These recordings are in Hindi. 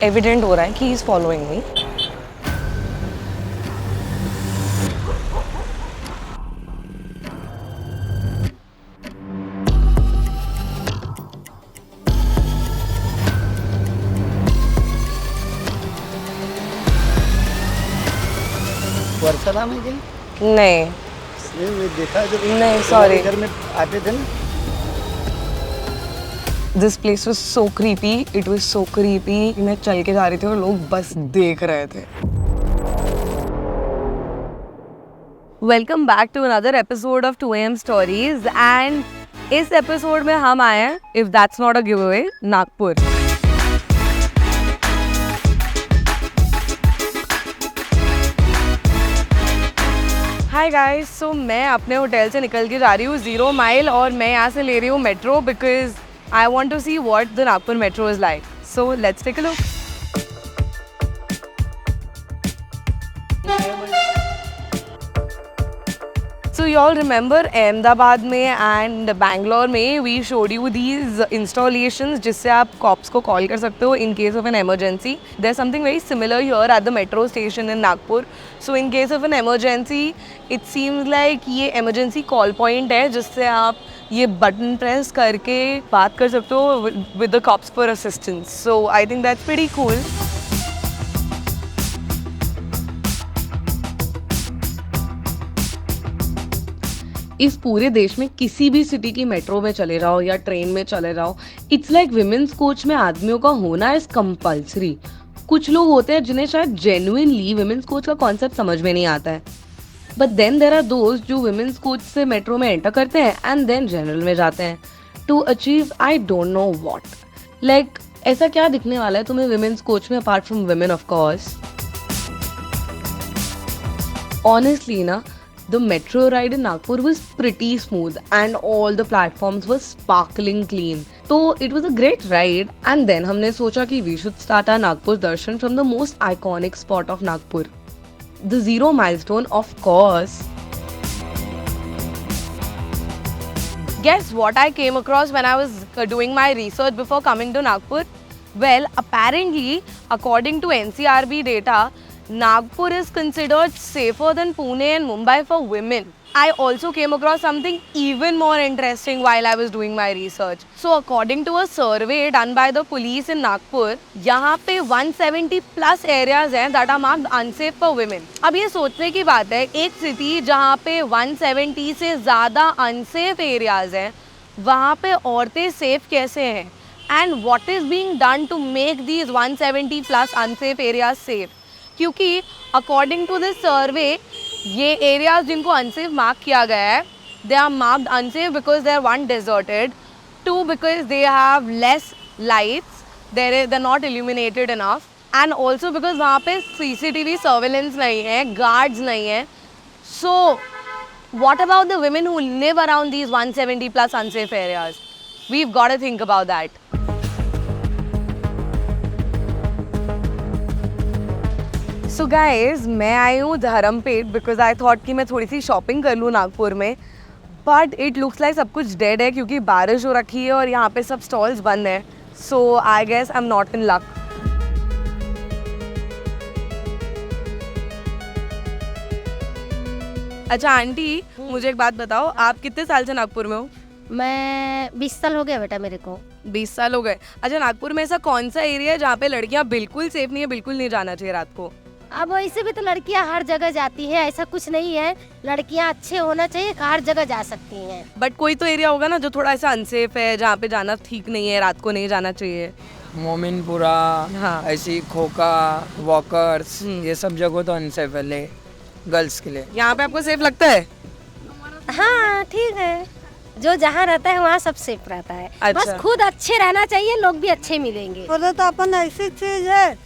एविडेंट हो रहा है कि ही इज फॉलोइंग मी। वर्षा नाम है क्या? नहीं मैं देखा जब नहीं, sorry. घर में आते थे ना। This place was so creepy, it was so creepy. मैं चल के जा रही थी और लोग बस देख रहे थे। Welcome back to another episode of 2AM stories and इस एपिसोड में हम आए हैं, if that's not a giveaway, Nagpur. Hi guys, so मैं अपने होटल से निकल के जा रही हूँ 0 माइल और मैं यहाँ से ले रही हूँ metro because I want to see what the Nagpur metro is like. So let's take a look. So you all remember Ahmedabad में एंड बैंगलोर में we showed you these installations जिससे आप कॉप्स को कॉल कर सकते हो in case of an emergency. There something very similar here at the metro station in Nagpur. So in case of an emergency it seems like ये एमरजेंसी कॉल पॉइंट है जिससे आप ये बटन प्रेस करके बात कर सकते हो with the cops for assistance. So I think that's pretty cool. इस पूरे देश में किसी भी सिटी की मेट्रो में चले जाओ या ट्रेन में चले जाओ, इट्स लाइक विमेन्स कोच में आदमियों का होना इज कंपल्सरी। कुछ लोग होते हैं जिन्हें शायद जेन्युइनली विमेन्स कोच का कॉन्सेप्ट समझ में नहीं आता है, बट देन देयर आर दोस्त जो विमेन्स कोच से मेट्रो में एंटर करते हैं एंड देन जनरल में जाते हैं to achieve I don't know what. Like ऐसा क्या दिखने वाला है तुम्हें विमेन्स कोच में apart from women of course. Honestly ना, the metro ride in Nagpur was pretty smooth and all the platforms were sparkling clean. So it was a great ride and then हमने सोचा कि we should start our Nagpur darshan from the most iconic spot of Nagpur, the Zero Milestone, of course. Guess what I came across when I was doing my research before coming to Nagpur? Well, apparently, according to NCRB data, Nagpur is considered safer than Pune and Mumbai for women. I also came across something even more interesting while I was doing my research. So according to a survey done by the police in Nagpur, यहाँ पे 170 plus areas हैं that are marked unsafe for women. अब ये सोचने की बात है, एक सिटी जहाँ पे 170 से ज़्यादा unsafe areas हैं, वहाँ पे औरतें safe कैसे हैं? And what is being done to make these 170 plus unsafe areas safe? क्योंकि अकॉर्डिंग टू दिस सर्वे ये एरियाज जिनको अनसेफ मार्क किया गया है, they are marked unsafe because they are one deserted, two because they have less lights, they are not illuminated enough, and also because वहाँ पे CCTV सर्वेलेंस नहीं है, गार्ड्स नहीं है. सो what about the women who live around these 170 plus unsafe areas? We've got to think about that. So guys, मैं आई हूँ धर्मपेट बिकॉज आई थॉट कि मैं थोड़ी सी शॉपिंग कर लूँ नागपुर में, बट इट लुक्स लाइक सब कुछ डेड है क्योंकि बारिश हो रखी है और यहाँ पे सब स्टॉल्स बंद हैं. So I guess I am not in luck. अच्छा आंटी, मुझे एक बात बताओ, आप कितने साल से नागपुर में हो? मैं 20 साल हो गया बेटा मेरे को. 20 साल हो गए. अच्छा, नागपुर में ऐसा कौन सा एरिया है जहाँ पे लड़कियाँ बिल्कुल सेफ नहीं है, बिल्कुल नहीं जाना चाहिए रात को? अब वैसे भी तो लड़कियां हर जगह जाती है, ऐसा कुछ नहीं है. लड़कियां अच्छे होना चाहिए, हर जगह जा सकती हैं. बट कोई तो एरिया होगा ना जो थोड़ा ऐसा अनसेफ है, जहाँ पे जाना ठीक नहीं है, रात को नहीं जाना चाहिए. मोमिनपुरा, हाँ. ऐसी खोका, वॉकर्स, ये सब जगह तो अनसेफ है गर्ल्स के लिए. यहाँ पे आपको सेफ लगता है? हाँ ठीक है, जो जहाँ रहता है वहाँ सब सेफ रहता है. अच्छा. बस खुद अच्छे रहना चाहिए, लोग भी अच्छे मिलेंगे. बोले तो अपन ऐसी चीज है,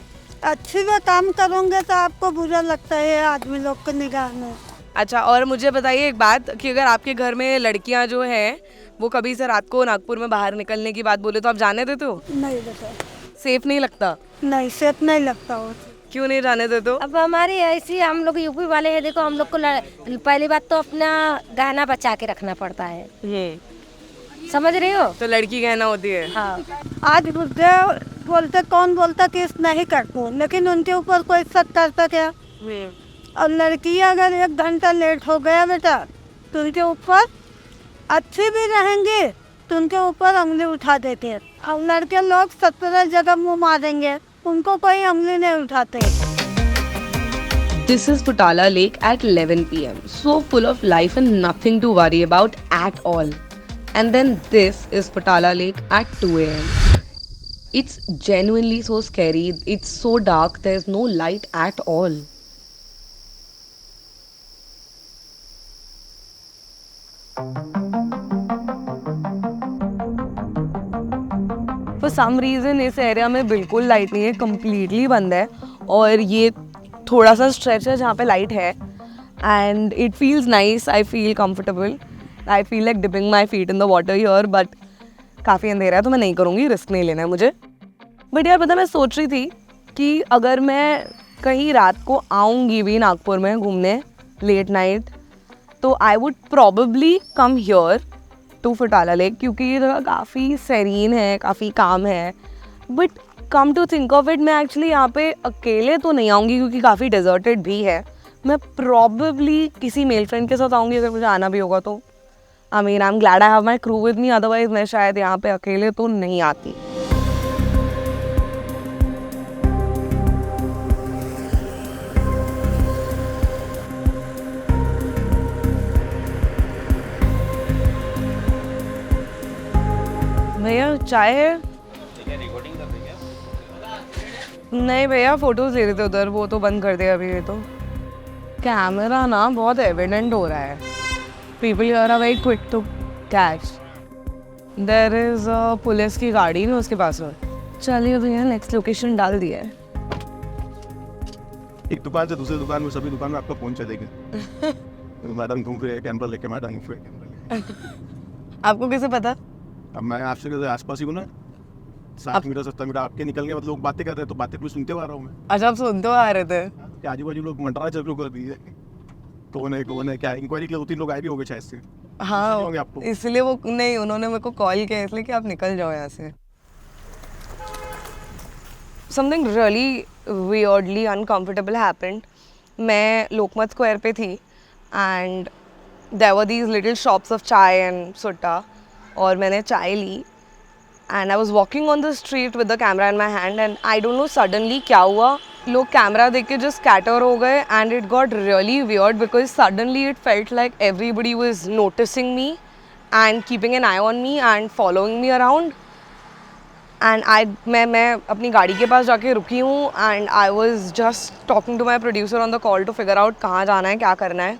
अच्छी में काम करोगे तो आपको बुरा लगता है आदमी लोग को निगाह में. अच्छा, और मुझे बताइए एक बात कि अगर आपके घर में लड़कियाँ जो हैं वो कभी से रात को नागपुर में बाहर निकलने की बात बोले तो आप जाने देते हो? नहीं बेटा, सेफ नहीं लगता? नहीं सेफ नहीं लगता वो. क्यों नहीं जाने देते हो? अब हमारी ऐसी, हम लोग यूपी वाले हैं, देखो हम लोग को पहली बात तो अपना गहना बचा के रखना पड़ता है. समझ रहे हो? तो लड़की कहना होती है. हाँ. आज गुस्से बोलते कौन बोलता कि इस नहीं करते हैं, लेकिन उनके ऊपर कोई शक करता क्या। और लड़की अगर 1 घंटा लेट हो गया बेटा तो उनके ऊपर अच्छी भी रहेंगे तो उनके ऊपर उंगली उठा देते हैं। और लड़के लोग 17 जगह मुँह मारेंगे, उनको कोई उंगली नहीं उठाते। This is Futala Lake at 11 p.m. So full of life and nothing to worry about at all. And then this is Futala Lake at 2 a.m. It's genuinely so scary. It's so dark. There's no light at all. For some reason इस एरिया में बिल्कुल लाइट नहीं है, कम्प्लीटली बंद है। और ये थोड़ा सा स्ट्रेच है जहाँ पे लाइट है and it feels nice, I feel comfortable, I feel like dipping my feet in the water here, but काफ़ी अंधेरा है तो मैं नहीं करूँगी, रिस्क नहीं लेना है मुझे। बट यार पता मैं सोच रही थी कि अगर मैं कहीं रात को आऊँगी भी नागपुर में घूमने लेट नाइट तो I would probably come here to Futala lake, क्योंकि ये जगह काफ़ी सेरीन है, काफ़ी काम है। But come to think of it, मैं एक्चुअली यहाँ पे अकेले तो नहीं आऊँगी क्योंकि काफ़ी डेजर्टेड भी है। मैं प्रॉबली किसी मेल फ्रेंड के साथ आऊँगी अगर मुझे आना भी होगा तो। I mean I am glad I have my crew with me, otherwise मैं शायद यहाँ पे अकेले तो नहीं आती। भैया चाय है? नहीं भैया फोटोज ले रहे थे उधर, वो तो बंद कर दिया अभी। ये तो कैमरा ना बहुत एविडेंट हो रहा है, people here are very quick to catch. There is police की गाड़ी ना उसके पास में। चलिए भैया नेक्स्ट लोकेशन डाल दिया है। एक दुकान से दूसरी दुकान में, सभी दुकान में आपका फोन चलेगा। मैडम घूम रहे कैमरा लेके, मैडम घूम रहे। आपको कैसे पता? अब मैं आपसे कैसे आसपास ही हूँ ना, 60 मीटर 70 मीटर आपके निकल गए, मतलब लोग बातें कर रहे हैं तो बातें कुछ सुनते हुए आ रहा हूँ मैं। अच्छा आप सुनते हो आ रहे थे? कि आजू बाजू लोग मंडरा चालू कर दिए, कौन है क्या, इंक्वायरी के लिए 2-3 लोग आए भी होंगे शायद से। हाँ आपको इसलिए वो नहीं, उन्होंने मेरे को कॉल किया इसलिए कि आप निकल जाओ यहाँ से। Something really weirdly uncomfortable happened. मैं लोकमत स्क्वायर पे थी and there were these little shops of chai and sutta, और मैंने चाय ली and I was walking on the street with the camera in my hand and I don't know suddenly क्या हुआ, लोग कैमरा देख के जस्ट स्कैटर हो गए and it got really weird because suddenly it felt like everybody was noticing me and keeping an eye on me and following me around. And मैं अपनी गाड़ी के पास जाके रुकी हूँ and I was just talking to my producer on the call to figure out कहाँ जाना है, क्या करना है।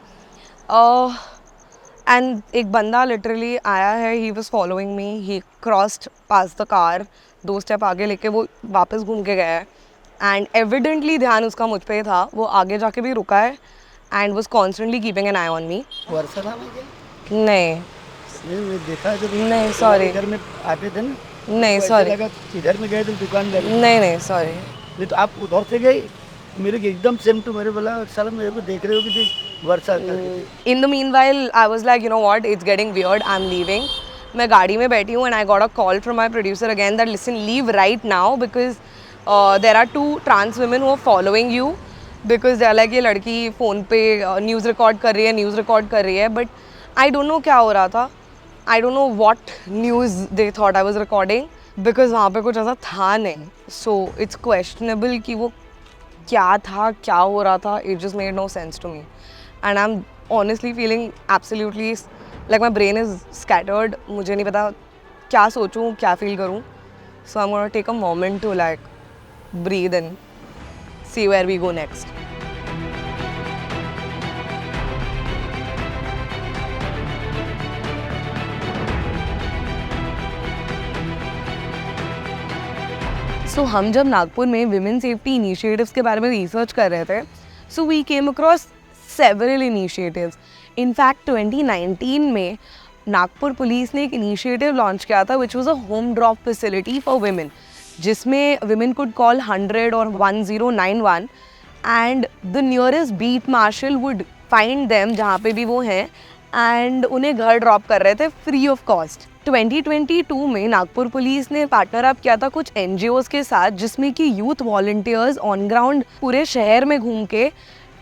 एंड एक बंदा लिटरली आया है, he was following me, he crossed pass the car, 2 step आगे लेके वो वापस घूम के गया है एंड एविडेंटली ध्यान उसका मुझ पे था। वो आगे जाके भी रुका है and was constantly keeping an eye on me. Varshala में क्या? नहीं मैं देखा है जब नहीं, sorry। घर में आते थे ना, नहीं ऐसा सॉरी, लगा इधर में गए थे दुकान लगी। नहीं सॉरी। नहीं तो आप उधर से गए, मेरे को एकदम सेम टू मेरे बोला साला मेरे को देख रहे हो कि वर्षा करके। In the meanwhile, I was like, you know what, it's getting weird, I'm leaving. मैं गाड़ी में बैठी हूँ and I got a call from my producer again that listen, leave right now because there are 2 trans women who are following you because they are like ये लड़की फ़ोन पे न्यूज़ रिकॉर्ड कर रही है, but I don't know क्या हो रहा था, I don't know what news they thought I was recording because वहाँ पे कुछ ऐसा था नहीं, so it's questionable कि वो क्या था, क्या हो रहा था, it just made no sense to me. And I'm honestly feeling absolutely like my brain is scattered. मुझे नहीं पता क्या सोचूं, क्या फील करूं. So I'm gonna take a moment to like breathe and see where we go next. So हम जब नागपुर में विमेन सेफ्टी इनिशिएटिव्स के बारे में रिसर्च कर रहे थे, so we came across several initiatives. In fact 2019 में नागपुर पुलिस ने एक इनिशिएटिव लॉन्च किया था which was a home drop facility for women, जिसमें women could call 100 or 1091 and the nearest beat marshal would find them जहाँ पे भी वो हैं and उन्हें घर ड्रॉप कर रहे थे free of cost. 2022 में नागपुर पुलिस ने पार्टनर अप किया था कुछ NGOs के साथ, जिसमें कि यूथ वॉलंटियर्स ऑन ग्राउंड पूरे शहर में घूम के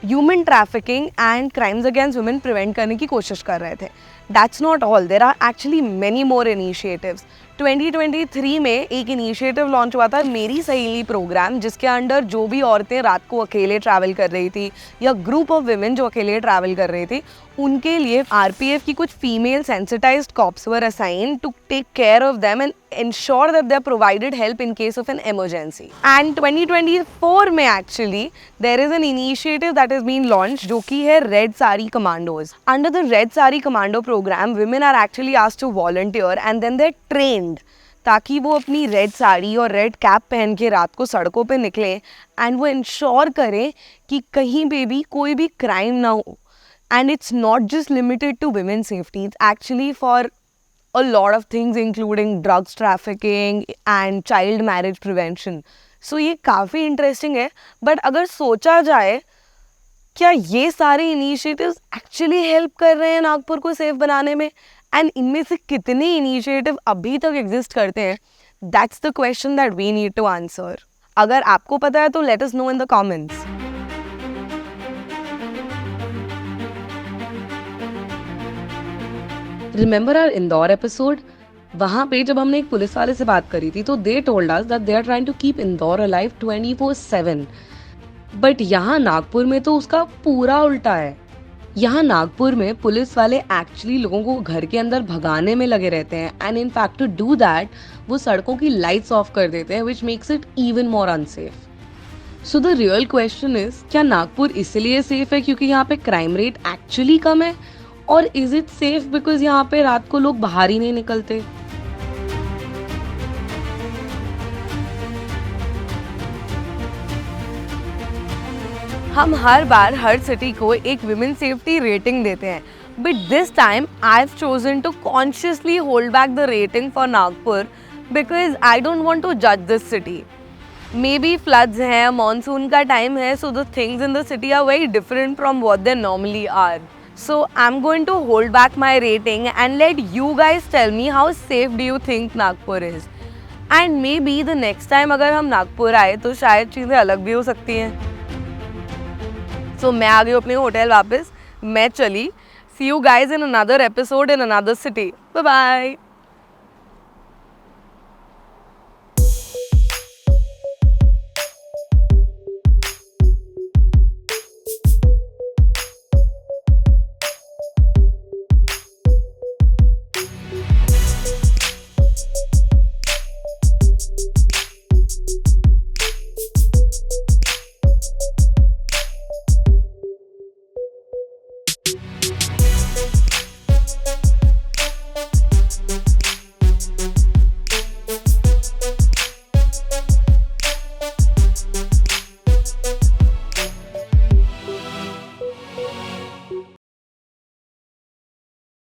human trafficking and crimes against women prevent करने की कोशिश कर रहे थे. That's not all, there are actually many more initiatives. 2023 में एक इनिशिएटिव लॉन्च हुआ था, मेरी सहेली प्रोग्राम, जिसके अंडर जो भी औरतें रात को अकेले ट्रैवल कर रही थी या ग्रुप ऑफ विमेन जो अकेले ट्रैवल कर रही थी, उनके लिए RPF की कुछ female sensitized cops were assign to take care of them and ensure that they are provided help in case of an emergency. And 2024 में actually there is an initiative that has been launched जो कि है Red Sari Commandos. Under the Red Sari Commando program, women are actually asked to volunteer and then they're trained ताकि वो अपनी रेड साड़ी और रेड कैप पहन के रात को सड़कों पे निकलें एंड वो इंश्योर करें कि कहीं पे भी कोई भी क्राइम ना हो. And it's not just limited to women's safety, it's actually for a lot of things including drugs trafficking and child marriage prevention. So ये काफ़ी इंटरेस्टिंग है. बट अगर सोचा जाए, क्या ये सारे इनिशिएटिव्स एक्चुअली हेल्प कर रहे हैं नागपुर को सेफ बनाने में? एंड इनमें से कितने इनिशिएटिव अभी तक एग्जिस्ट करते हैं? That's the question that we need to answer. अगर आपको पता है तो let us know in the comments. Remember our Indore episode? वहाँ पे जब हमने एक पुलिस वाले से बात करी थी तो they told us that they are trying to keep Indore alive 24/7. But यहाँ नागपुर में तो उसका पूरा उल्टा है. यहाँ नागपुर में पुलिस वाले एक्चुअली लोगों को घर के अंदर भगाने में लगे रहते हैं and in fact to do that वो सड़कों की लाइट्स ऑफ कर देते हैं, which makes it even more unsafe. So the real question is, क्या नागपुर इसलिए सेफ है क्योंकि यहाँ पे क्राइम रेट एक्चुअली कम है, और इज इट सेफ बिकॉज यहाँ पे रात को लोग बाहर ही नहीं निकलते? हम हर बार हर सिटी को एक विमेन सेफ्टी रेटिंग देते हैं, but this time I have chosen to consciously hold back the rating for Nagpur because I don't want to जज this city. Maybe floods हैं, मानसून का टाइम है, so the things in the city are very different from what they normally are. So I'm going to hold back my rating and let you guys tell me how safe do you think Nagpur is. And maybe the next time अगर हम नागपुर आए तो शायद चीज़ें अलग भी हो सकती हैं. So मैं आ गई अपने होटल वापस, मैं चली. See you guys in another episode in another city. Bye bye.